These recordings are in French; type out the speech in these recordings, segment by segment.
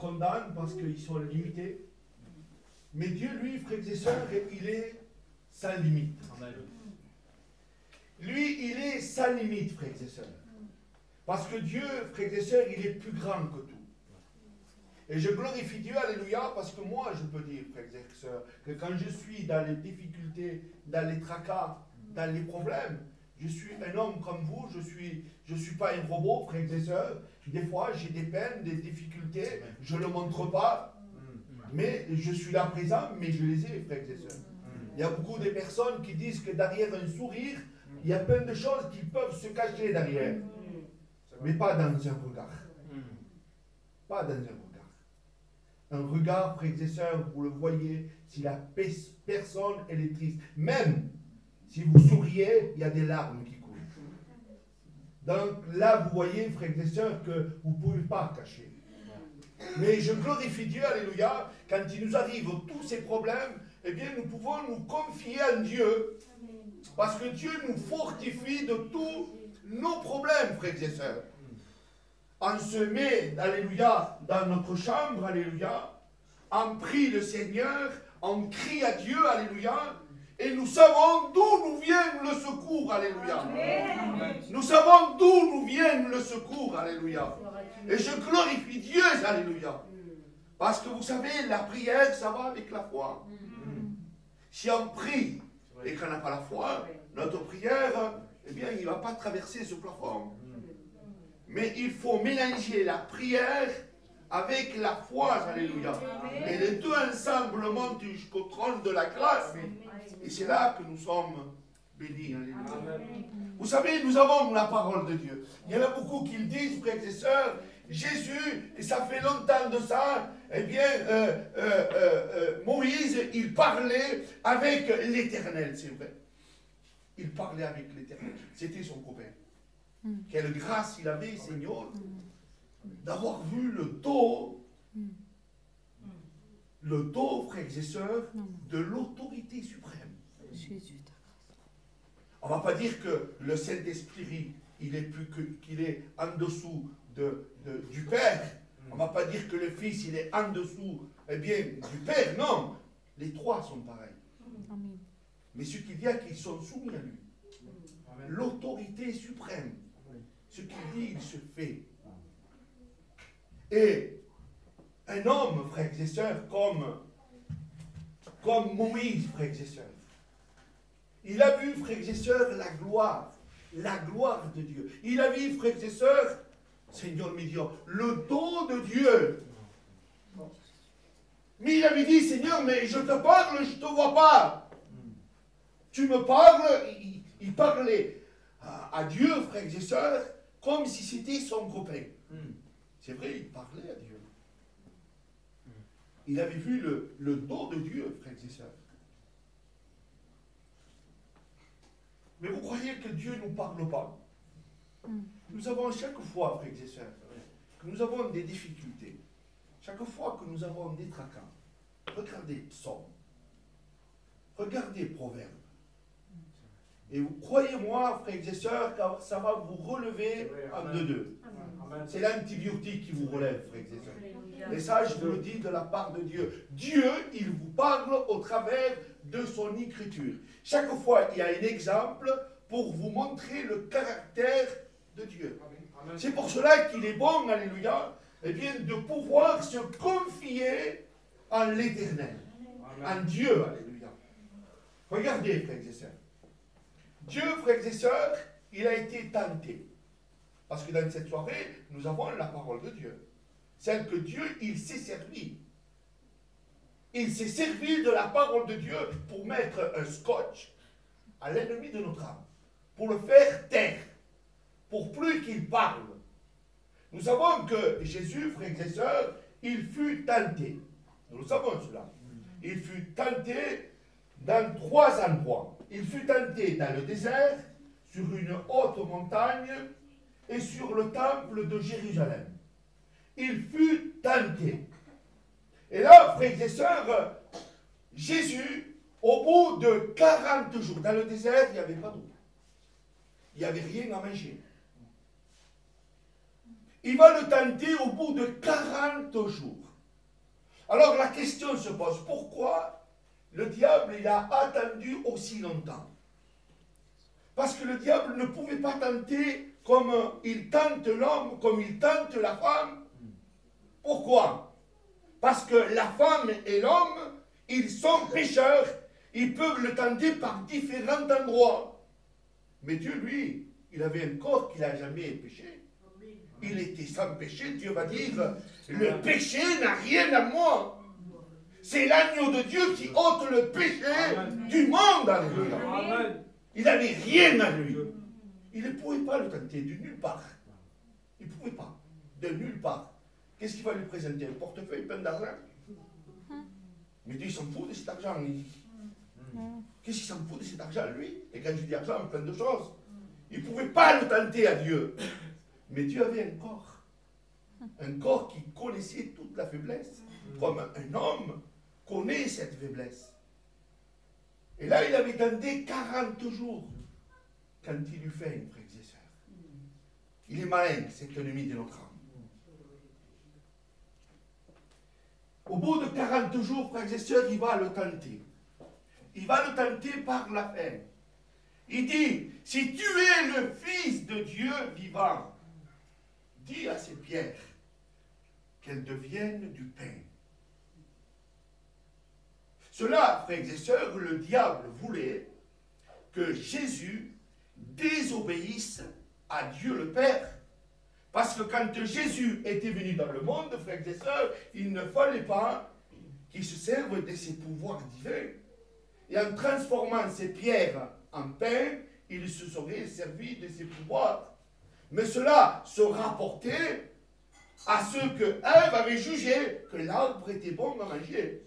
condamne parce qu'ils sont limités. Mais Dieu, lui, frères et sœurs, il est sans limite. Lui, il est sans limite, frères et sœurs. Parce que Dieu, frères et sœurs, il est plus grand que tout. Et je glorifie Dieu, alléluia, parce que moi, je peux dire, frères et sœurs, que quand je suis dans les difficultés, dans les tracas, dans les problèmes, je suis un homme comme vous, je suis pas un robot, frères et sœurs. Des fois, j'ai des peines, des difficultés, je ne le montre pas, mais je suis là présent, mais je les ai, frères et sœurs. Il y a beaucoup de personnes qui disent que derrière un sourire, il y a plein de choses qui peuvent se cacher derrière, mais pas dans un regard. Pas dans un regard. Un regard, frères et sœurs, vous le voyez, si la personne, elle est triste. Même si vous souriez, il y a des larmes qui coulent. Donc là, vous voyez, frères et sœurs, que vous ne pouvez pas cacher. Mais je glorifie Dieu, alléluia, quand il nous arrive tous ces problèmes, eh bien, nous pouvons nous confier en Dieu, parce que Dieu nous fortifie de tous nos problèmes, frères et sœurs. On se met, alléluia, dans notre chambre, alléluia, on prie le Seigneur, on crie à Dieu, alléluia, et nous savons d'où nous vient le secours, alléluia. Nous savons d'où nous vient le secours, alléluia. Et je glorifie Dieu, alléluia. Parce que vous savez, la prière, ça va avec la foi. Si on prie et qu'on n'a pas la foi, notre prière, eh bien, il ne va pas traverser ce plafond. Mais il faut mélanger la prière avec la foi, alléluia. Et les deux ensemble montent jusqu'au trône de la grâce. Et c'est là que nous sommes bénis, alléluia. Vous savez, nous avons la parole de Dieu. Il y en a beaucoup qui le disent, frères et sœurs, Jésus, et ça fait longtemps de ça, eh bien, Moïse, il parlait avec l'Éternel, c'est vrai. Il parlait avec l'Éternel. C'était son copain. Quelle grâce il avait, Seigneur, d'avoir vu le dos, frères et sœurs, de l'autorité suprême. On ne va pas dire que le Saint-Esprit, il est qu'il est en dessous du Père. On ne va pas dire que le Fils, il est en dessous, eh bien, du Père. Non, les trois sont pareils. Mais ce qu'il y a, qu'ils sont soumis à lui. L'autorité suprême. Ce qu'il dit, il se fait. Et un homme, frères et sœurs, comme Moïse, frères et sœurs, il a vu, frères et sœurs, la gloire de Dieu. Il a vu, frères et sœurs, Seigneur me dit, le dos de Dieu. Mais il avait dit, Seigneur, mais je te parle, je ne te vois pas. Tu me parles, il parlait à Dieu, frères et sœurs, comme si c'était son copain. C'est vrai, il parlait à Dieu. Il avait vu le dos de Dieu, frères et sœurs. Mais vous croyez que Dieu ne nous parle pas? Nous avons chaque fois, frères et sœurs, que nous avons des difficultés. Chaque fois que nous avons des tracas, regardez Psaume, regardez Proverbes. Et vous croyez-moi, frères et sœurs, que ça va vous relever en deux. C'est l'antibiotique qui vous relève, frères et sœurs. Et ça, je vous le dis de la part de Dieu. Dieu, il vous parle au travers de son écriture. Chaque fois, il y a un exemple pour vous montrer le caractère de Dieu. C'est pour cela qu'il est bon, alléluia, eh bien, de pouvoir se confier en l'Éternel, en Dieu, alléluia. Regardez, frères et sœurs. Dieu, frères et sœurs, il a été tenté. Parce que dans cette soirée, nous avons la parole de Dieu. Celle que Dieu, il s'est servi. Il s'est servi de la parole de Dieu pour mettre un scotch à l'ennemi de notre âme. Pour le faire taire. Pour plus qu'il parle. Nous savons que Jésus, frères et sœurs, il fut tenté. Nous le savons cela. Il fut tenté dans 3 endroits. Il fut tenté dans le désert, sur une haute montagne et sur le temple de Jérusalem. Il fut tenté. Et là, frères et sœurs, Jésus, au bout de 40 jours, dans le désert, il n'y avait pas d'eau. Il n'y avait rien à manger. Il va le tenter au bout de 40 jours. Alors la question se pose, pourquoi le diable il a attendu aussi longtemps? Parce que le diable ne pouvait pas tenter comme il tente l'homme, comme il tente la femme. Pourquoi? Parce que la femme et l'homme, ils sont pécheurs, ils peuvent le tenter par différents endroits. Mais Dieu, lui, il avait un corps qu'il n'a jamais péché. Il était sans péché. Dieu va dire, le péché n'a rien à moi. C'est l'agneau de Dieu qui ôte le péché du monde. Alléluia. Il n'avait rien à lui. Il ne pouvait pas le tenter de nulle part. Il ne pouvait pas. De nulle part. Qu'est-ce qu'il va lui présenter? Un portefeuille plein d'argent? Mais Dieu, il s'en fout de cet argent. Qu'est-ce qu'il s'en fout de cet argent, lui? Et quand je dis argent, plein de choses. Il ne pouvait pas le tenter à Dieu. Mais Dieu avait un corps. Un corps qui connaissait toute la faiblesse. Comme un homme connaît cette faiblesse. Et là, il avait tenté 40 jours quand il eut faim, frères et sœurs. Il est malin, cet ennemi de notre âme. Au bout de 40 jours, frères et sœurs, il va le tenter. Il va le tenter par la faim. Il dit, si tu es le Fils de Dieu vivant, dis à ces pierres qu'elles deviennent du pain. Cela, frères et sœurs, le diable voulait que Jésus désobéisse à Dieu le Père. Parce que quand Jésus était venu dans le monde, frères et sœurs, il ne fallait pas qu'il se serve de ses pouvoirs divins. Et en transformant ces pierres en pain, il se serait servi de ses pouvoirs. Mais cela se rapportait à ce que Ève avait jugé que l'arbre était bon à manger.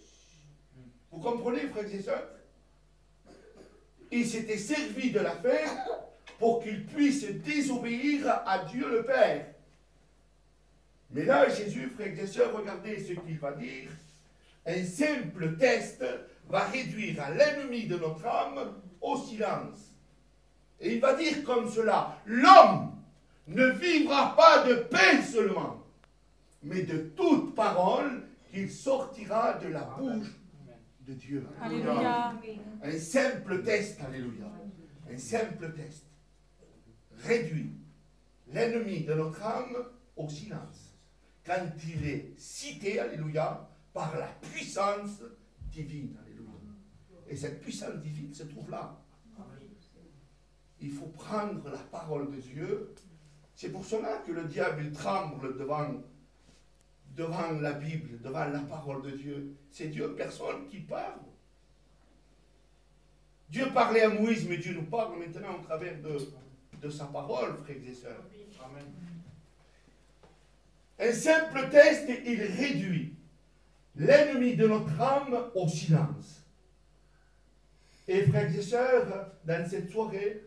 Vous comprenez, frères et sœurs? Il s'était servi de la faim pour qu'il puisse désobéir à Dieu le Père. Mais là, Jésus, frères et sœurs, regardez ce qu'il va dire. Un simple test va réduire à l'ennemi de notre âme au silence. Et il va dire comme cela, l'homme ne vivra pas de pain seulement, mais de toute parole qu'il sortira de la bouche de Dieu. Alléluia. Un simple test, alléluia. Un simple test réduit l'ennemi de notre âme au silence. Quand il est cité, alléluia, par la puissance divine, alléluia. Et cette puissance divine se trouve là. Il faut prendre la parole de Dieu. C'est pour cela que le diable il tremble devant la Bible, devant la parole de Dieu. C'est Dieu, personne qui parle. Dieu parlait à Moïse, mais Dieu nous parle maintenant au travers de sa parole, frères et sœurs. Amen. Un simple test, il réduit l'ennemi de notre âme au silence. Et frères et sœurs, dans cette soirée,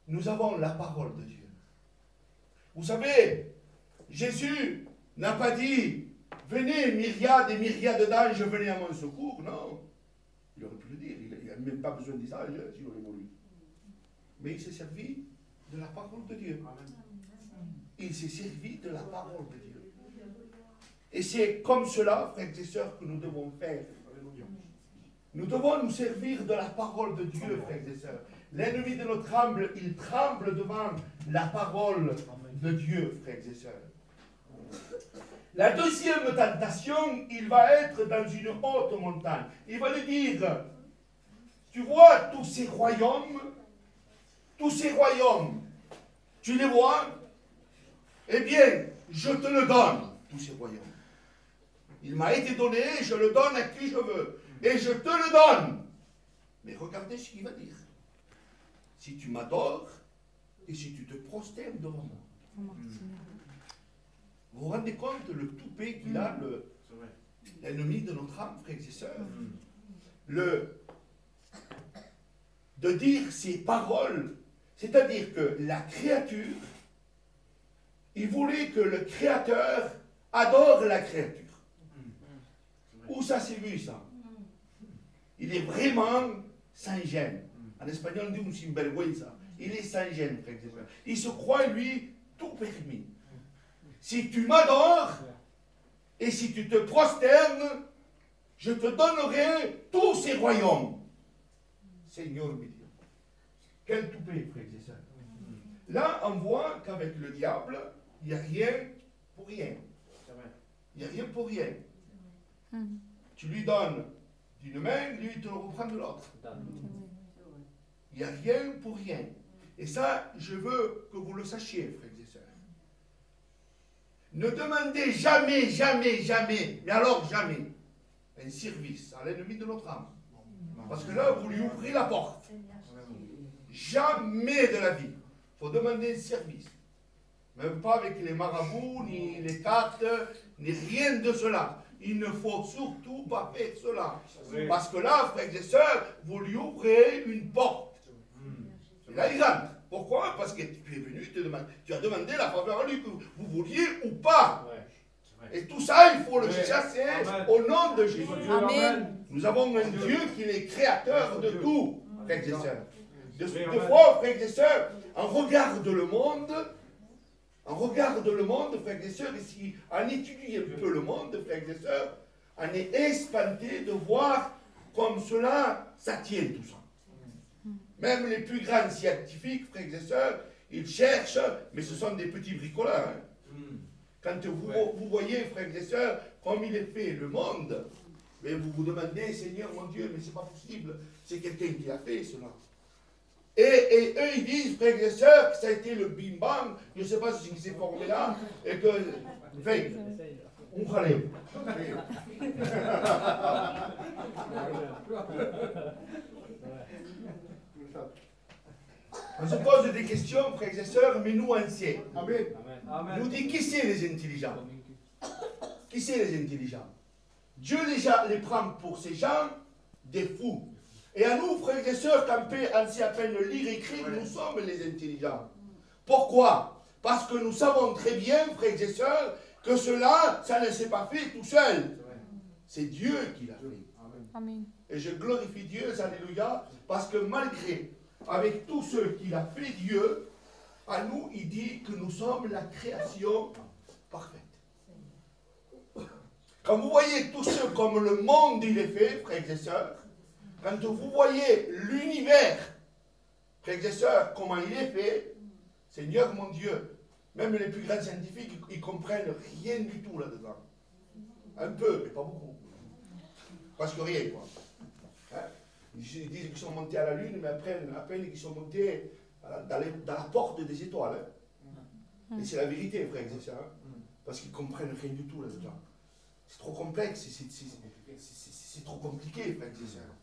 nous avons la parole de Dieu. Vous savez, Jésus n'a pas dit, venez myriades et myriades d'anges, venez à mon secours. Non, il aurait pu le dire, il n'a même pas besoin des anges s'il aurait voulu. Mais il s'est servi de la parole de Dieu. Il s'est servi de la parole de Dieu. Et c'est comme cela, frères et sœurs, que nous devons faire. Nous devons nous servir de la parole de Dieu, frères et sœurs. L'ennemi de notre âme, il tremble devant la parole de Dieu, frères et sœurs. La deuxième tentation, il va être dans une haute montagne. Il va lui dire, tu vois tous ces royaumes, tu les vois? Eh bien, je te le donne, tous ces royaumes. Il m'a été donné, je le donne à qui je veux. Et je te le donne. Mais regardez ce qu'il va dire. Si tu m'adores et si tu te prosternes devant moi. Vous vous rendez compte le toupet qu'il a, l'ennemi de notre âme, frères et sœurs? De dire ces paroles, c'est-à-dire que la créature, il voulait que le Créateur adore la créature. Où ça s'est vu, ça? Il est vraiment sans gêne. En espagnol, on dit un sinvergüenza. Il est sans gêne, frères et sœurs. Il se croit, lui, tout permis. Si tu m'adores, et et si tu te prosternes, je te donnerai tous ces royaumes. Seigneur, me dit. Quel toupet, frères et sœurs. Là, on voit qu'avec le diable, il n'y a rien pour rien. Il n'y a rien pour rien. Tu lui donnes d'une main, lui, il te le reprend de l'autre. Il n'y a rien pour rien. Et ça, je veux que vous le sachiez, frères et sœurs. Ne demandez jamais, jamais, jamais, mais alors jamais, un service à l'ennemi de notre âme. Parce que là, vous lui ouvrez la porte. Jamais de la vie. Il faut demander un service. Même pas avec les marabouts, ni les cartes, ni rien de cela. Il ne faut surtout pas faire cela. Parce que là, frères et sœurs, vous lui ouvrez une porte. Et là, il rentre. Pourquoi? Parce que tu es venu, tu as demandé la faveur à lui, que vous vouliez ou pas. Et tout ça, il faut le chasser au nom de Jésus. Amen. Nous avons un Dieu qui est créateur de tout, frères et sœurs. De fois, frères et sœurs, on regarde le monde, frères et sœurs, et si on étudie un peu le monde, frères et sœurs, on est espanté de voir comme cela, ça tient tout ça. Même les plus grands scientifiques, frères et sœurs, ils cherchent, mais ce sont des petits bricoleurs. Quand vous voyez, frères et sœurs, comme il est fait le monde, mais vous vous demandez, Seigneur, mon Dieu, mais c'est pas possible, c'est quelqu'un qui a fait cela. Et eux, ils disent, frères et sœurs, que ça a été le bim-bam, je ne sais pas ce qui s'est formé là, et que, enfin, on relève. On se pose des questions, frères et sœurs, mais nous, on sait. Amen. Nous dit, qui c'est les intelligents? Qui c'est les intelligents? Dieu les prend pour ces gens des fous. Et à nous, frères et sœurs, quand on sait à peine lire et écrire, nous sommes les intelligents. Pourquoi? Parce que nous savons très bien, frères et sœurs, que cela, ça ne s'est pas fait tout seul. C'est Dieu qui l'a fait. Amen. Et je glorifie Dieu, alléluia, parce que malgré, avec tout ce qu'il a fait Dieu, à nous, il dit que nous sommes la création parfaite. Quand vous voyez tout ce comme le monde il est fait, frères et sœurs, quand vous voyez l'univers, frères et sœurs, comment il est fait, Seigneur mon Dieu, même les plus grands scientifiques, ils ne comprennent rien du tout là-dedans. Un peu, mais pas beaucoup. Parce que rien, quoi. Hein? Ils disent qu'ils sont montés à la Lune, mais après, à peine qu'ils sont montés dans la porte des étoiles. Hein? Et c'est la vérité, frères et sœurs. Hein? Parce qu'ils ne comprennent rien du tout là-dedans. C'est trop complexe, c'est trop compliqué, frères et sœurs.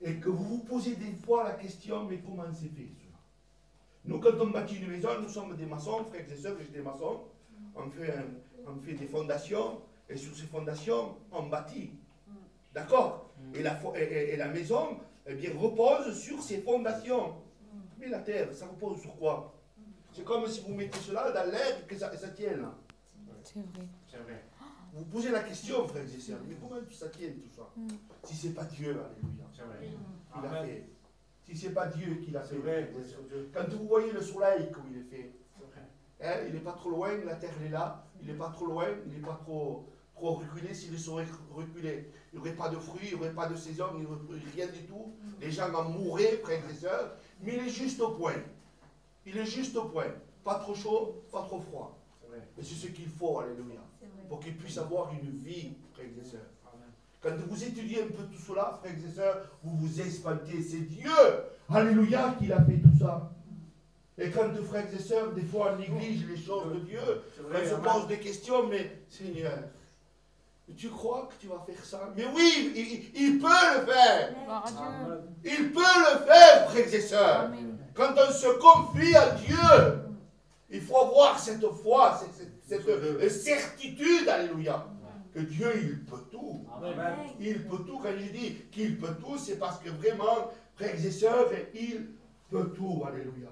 Et que vous vous posez des fois la question, mais comment c'est fait cela? Nous, quand on bâtit une maison, nous sommes des maçons, frères et sœurs, j'étais maçon. On fait des fondations, et sur ces fondations, on bâtit. D'accord? Et la maison, eh bien, repose sur ces fondations. Mais la terre, ça repose sur quoi? C'est comme si vous mettez cela dans l'air et que ça tienne. C'est vrai. C'est vrai. Vous posez la question, frères et sœurs, mais comment ça tient tout ça? Si ce n'est pas Dieu, alléluia, C'est vrai. qui l'a fait. Si ce n'est pas Dieu qui l'a fait. Vrai. Quand vous voyez le soleil comme il est fait, C'est vrai. hein, il n'est pas trop loin, la terre est là, il n'est pas trop loin, il n'est pas trop reculé. S'il serait reculé, il n'y aurait pas de fruits, il n'y aurait pas de saison, il n'y aurait rien du tout. Les gens en mourraient, frères et sœurs, mais il est juste au point. Il est juste au point. Pas trop chaud, pas trop froid. Et c'est ce qu'il faut, alléluia, pour qu'il puisse avoir une vie, frères et sœurs. Quand vous étudiez un peu tout cela, frères et sœurs, vous vous espantez. C'est Dieu, alléluia, qui a fait tout ça. Et quand, frères et sœurs, des fois on néglige les choses de Dieu, on se pose des questions, mais Seigneur, tu crois que tu vas faire ça? Mais oui, il peut le faire. Il peut le faire, frères et sœurs. Amen. Quand on se confie à Dieu, il faut avoir cette foi, cette certitude, alléluia, que Dieu, il peut tout. Amen. Il peut tout. Quand je dis qu'il peut tout, c'est parce que vraiment, frères et sœurs, il peut tout, alléluia.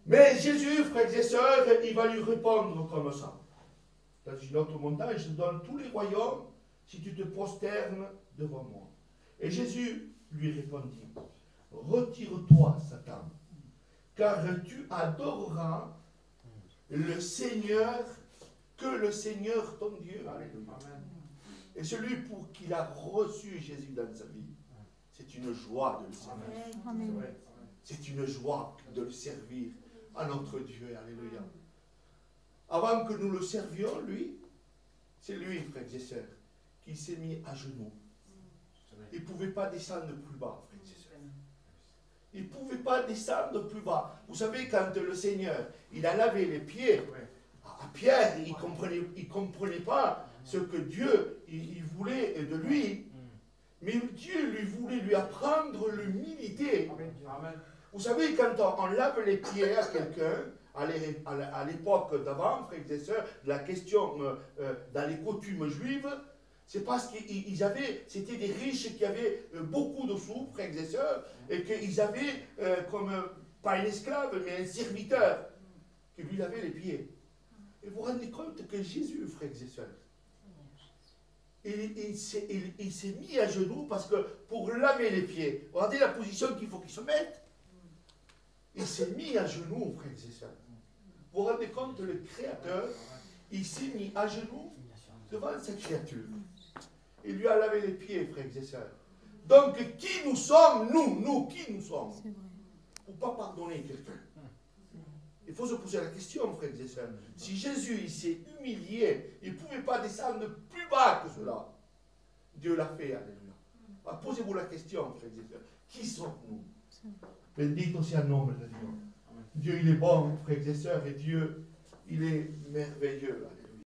Mais Jésus, frères et sœurs, il va lui répondre comme ça. Dans une autre montagne, je te donne tous les royaumes si tu te prosternes devant moi. Et Jésus lui répondit, retire-toi, Satan, car tu adoreras le Seigneur, que le Seigneur ton Dieu. Alléluia. Et celui pour qui il a reçu Jésus dans sa vie, c'est une joie de le servir. Amen. C'est une joie de le servir à notre Dieu. Alléluia. Avant que nous le servions, lui, c'est lui, frères et sœurs, qui s'est mis à genoux. Il ne pouvait pas descendre plus bas, frères et sœurs. Il ne pouvait pas descendre plus bas. Vous savez, quand le Seigneur, il a lavé les pieds à Pierre, il ne comprenait pas ce que Dieu il voulait de lui. Mais Dieu lui voulait lui apprendre l'humilité. Vous savez, quand on lave les pieds à quelqu'un, à l'époque d'avant, frères et sœurs, la question dans les coutumes juives, c'est parce qu'ils avaient, c'était des riches qui avaient beaucoup de sous, frères et sœurs, et qu'ils avaient comme, pas un esclave, mais un serviteur, qui lui lavait les pieds. Et vous vous rendez compte que Jésus, frères et sœurs, il s'est mis à genoux parce que pour laver les pieds, regardez la position qu'il faut qu'il se mette. Il s'est mis à genoux, frères et sœurs. Vous vous rendez compte, le Créateur, il s'est mis à genoux devant cette créature. Il lui a lavé les pieds, frères et sœurs. Donc, qui nous sommes, nous, qui nous sommes, pour ne pas pardonner quelqu'un? Il faut se poser la question, frères et sœurs. Si Jésus, il s'est humilié, il ne pouvait pas descendre plus bas que cela. Dieu l'a fait, alléluia. Posez-vous la question, frères et sœurs. Qui sommes-nous? Bendito sia il nome de Dieu. Dieu, il est bon, frères et sœurs, et Dieu, il est merveilleux.